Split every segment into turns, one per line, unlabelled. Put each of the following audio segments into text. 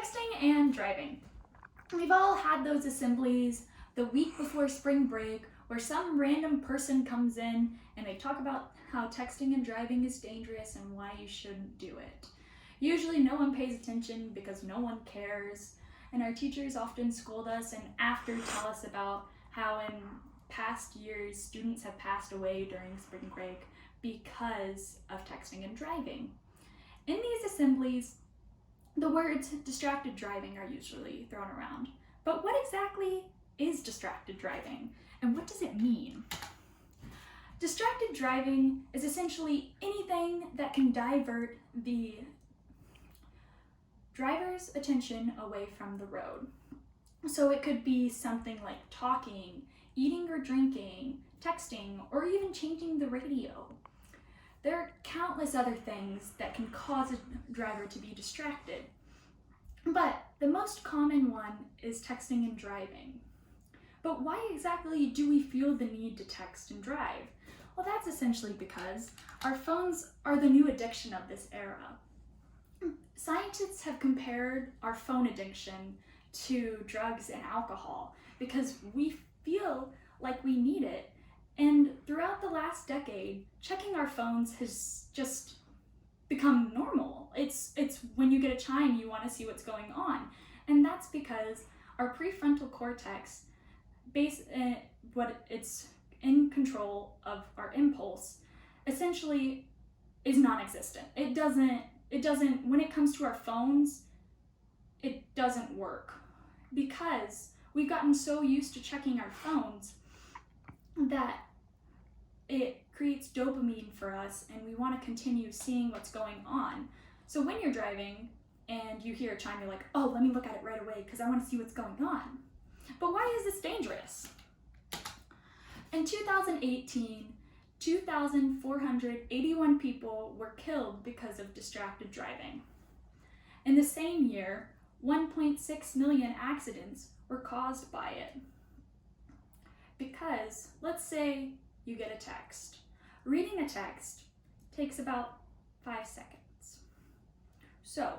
Texting and driving. We've all had those assemblies the week before spring break where some random person comes in and they talk about how texting and driving is dangerous and why you shouldn't do it. Usually no one pays attention because no one cares, and our teachers often scold us and after tell us about how in past years students have passed away during spring break because of texting and driving. In these assemblies, the words distracted driving are usually thrown around. But what exactly is distracted driving, and what does it mean? Distracted driving is essentially anything that can divert the driver's attention away from the road. So it could be something like talking, eating or drinking, texting, or even changing the radio. There are countless other things that can cause a driver to be distracted, but the most common one is texting and driving. But why exactly do we feel the need to text and drive? Well, that's essentially because our phones are the new addiction of this era. Scientists have compared our phone addiction to drugs and alcohol because we feel like we need it. And throughout the last decade, checking our phones has just become normal. It's when you get a chime, you want to see what's going on. And that's because our prefrontal cortex, it's in control of our impulse, essentially is non-existent. It doesn't, when it comes to our phones, it doesn't work because we've gotten so used to checking our phones that it creates dopamine for us and we want to continue seeing what's going on. So when you're driving and you hear a chime, you're like, oh, let me look at it right away because I want to see what's going on. But why is this dangerous? In 2018, 2,481 people were killed because of distracted driving. In the same year, 1.6 million accidents were caused by it. Because, let's say you get a text. Reading a text takes about 5 seconds. So,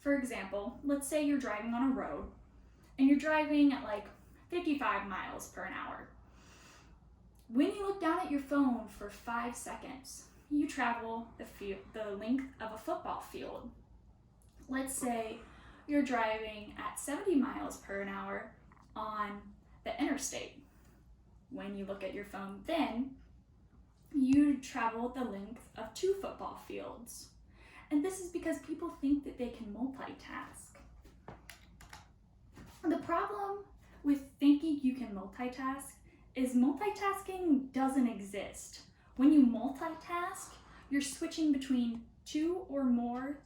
for example, let's say you're driving on a road and you're driving at like 55 miles per hour. When you look down at your phone for 5 seconds, you travel the length of a football field. Let's say you're driving at 70 miles per hour on the interstate. When you look at your phone then, you travel the length of 2 football fields. And this is because people think that they can multitask. The problem with thinking you can multitask is multitasking doesn't exist. When you multitask, you're switching between 2 or more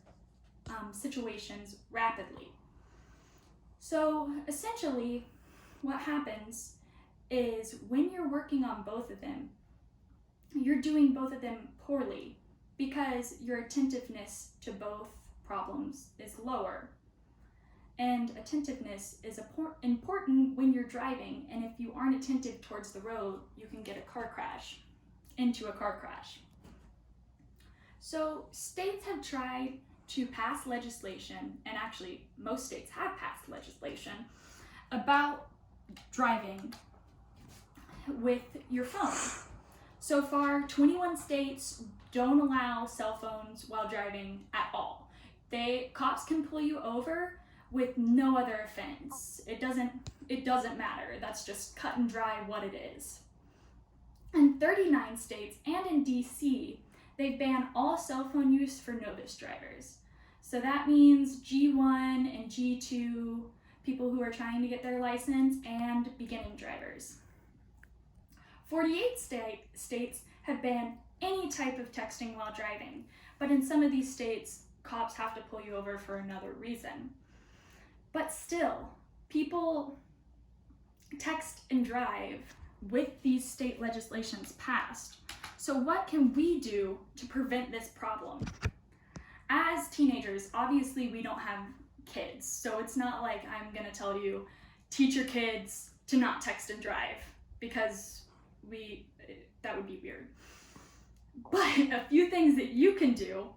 situations rapidly. So essentially, what happens is when you're working on both of them, you're doing both of them poorly because your attentiveness to both problems is lower. And attentiveness is important when you're driving, and if you aren't attentive towards the road, you can get into a car crash. So states have tried to pass legislation, and actually most states have passed legislation about driving with your phone. So far, 21 states don't allow cell phones while driving at all. Cops can pull you over with no other offense. It doesn't matter. That's just cut and dry what it is. In 39 states and in DC, they've banned all cell phone use for novice drivers. So that means G1 and G2, people who are trying to get their license, and beginning drivers. 48 states have banned any type of texting while driving, but in some of these states, cops have to pull you over for another reason. But still, people text and drive with these state legislations passed. So what can we do to prevent this problem? As teenagers, obviously we don't have kids, so it's not like I'm gonna tell you, teach your kids to not text and drive, because that would be weird. But a few things that you can do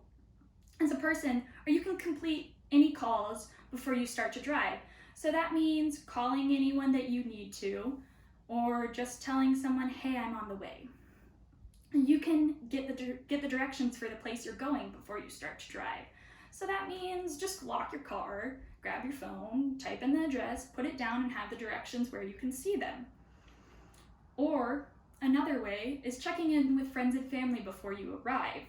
as a person, or you can complete any calls before you start to drive. So that means calling anyone that you need to, or just telling someone, hey, I'm on the way. You can get the directions for the place you're going before you start to drive. So that means just lock your car, grab your phone, type in the address, put it down, and have the directions where you can see them. Or another way is checking in with friends and family before you arrive.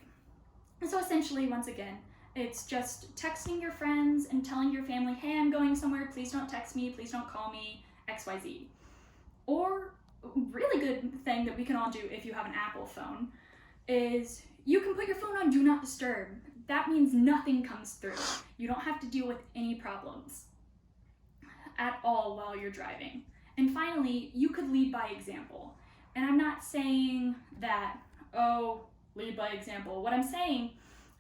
So essentially, once again, it's just texting your friends and telling your family, hey, I'm going somewhere, please don't text me, please don't call me, XYZ. Or a really good thing that we can all do if you have an Apple phone is you can put your phone on Do Not Disturb. That means nothing comes through. You don't have to deal with any problems at all while you're driving. And finally, you could lead by example. And I'm not saying that, oh, lead by example. What I'm saying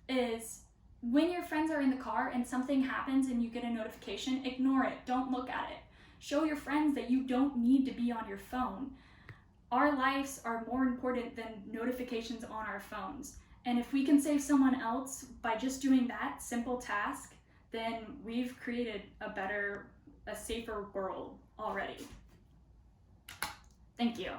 is when your friends are in the car and something happens and you get a notification, ignore it. Don't look at it. Show your friends that you don't need to be on your phone. Our lives are more important than notifications on our phones. And if we can save someone else by just doing that simple task, then we've created a safer world already. Thank you.